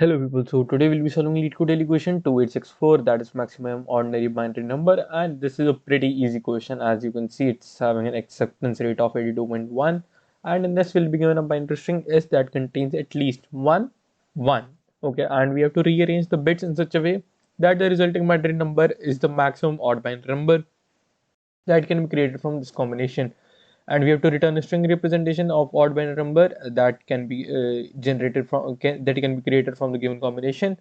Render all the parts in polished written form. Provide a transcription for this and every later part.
Hello people, so today we'll be solving LeetCode daily question 2864, that is maximum ordinary binary number, and this is a pretty easy question. As you can see, it's having an acceptance rate of 82.1, and in this we'll be given a binary string S that contains at least 1 1. Okay, and we have to rearrange the bits in such a way that the resulting binary number is the maximum odd binary number that can be created from this combination, and we have to return a string representation of odd binary number that can be generated from that can be created from the given combination,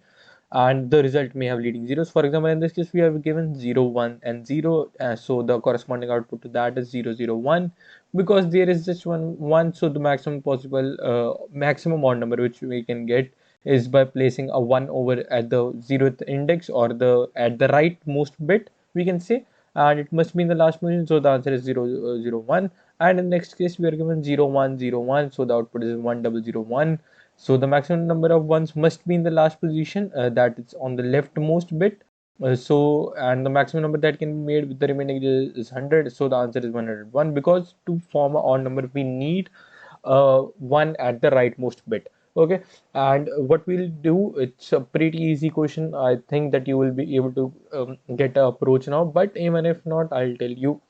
and the result may have leading zeros. For example, in this case we have given 0 1 and 0, so the corresponding output to that is 0 0 1, because there is just one, so the maximum possible maximum odd number which we can get is by placing a 1 over at the 0th index, or the at the right most bit we can say, and it must be in the last position, so the answer is 0 0 1. And in the next case we are given 0 1 0 1, so the output is 1 0 0 1. So the maximum number of ones must be in the last position, that is on the leftmost bit. And the maximum number that can be made with the remaining is 100, so the answer is 101, because to form an odd number we need 1 at the rightmost bit. Okay, and what we'll do, it's a pretty easy question. I think that you will be able to get the approach now, but even if not, I'll tell you.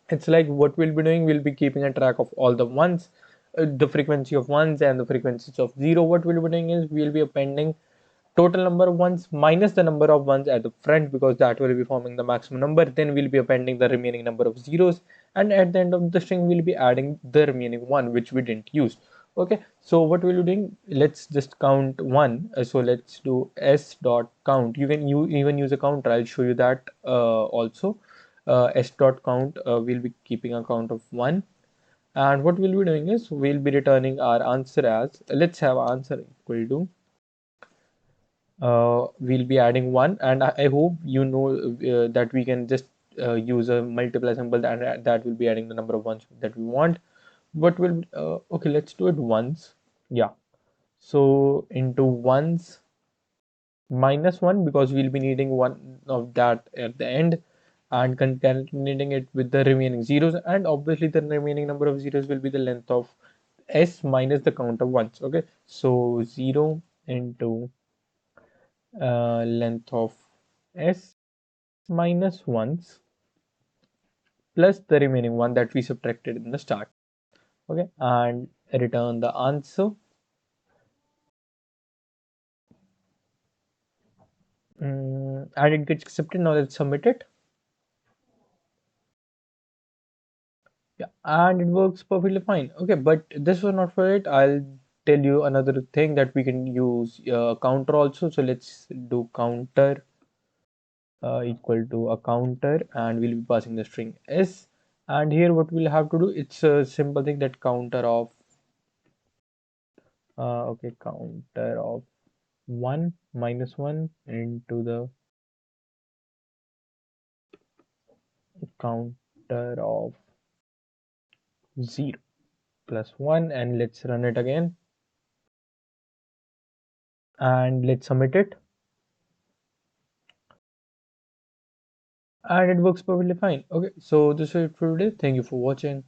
It's like what we'll be doing, we'll be keeping a track of all the ones, the frequency of ones and the frequencies of zero. What we'll be doing is we'll be appending total number of ones minus the number of ones at the front, because that will be forming the maximum number. Then we'll be appending the remaining number of zeros, and at the end of the string we'll be adding the remaining one which we didn't use. Okay, so what we'll be doing, let's just count one. So let's do s dot count. You even use a counter, I'll show you that also. S dot count, we'll be keeping a count of 1, and what we'll be doing is we'll be returning our answer as, let's have answer equal to, we'll be adding 1, and I hope you know that we can just use a multiply symbol, and that will be adding the number of ones that we want. But we'll okay, let's do it once. Yeah, so into ones minus 1, because we'll be needing one of that at the end, and concatenating it with the remaining zeros, and obviously the remaining number of zeros will be the length of s minus the count of ones. Okay, so 0 into length of s minus ones plus the remaining one that we subtracted in the start. Okay, and return the answer. And it gets accepted. Now let's submit it. Yeah, and it works perfectly fine. Okay, but this was not for it. I'll tell you another thing that we can use counter also. So let's do counter equal to a counter, and we'll be passing the string s. And here what we'll have to do, it's a simple thing, that counter of okay, counter of 1 minus 1 into the counter of 0 plus 1, and let's run it again, and let's submit it, and it works perfectly fine. Okay, so this is it for today. Thank you for watching.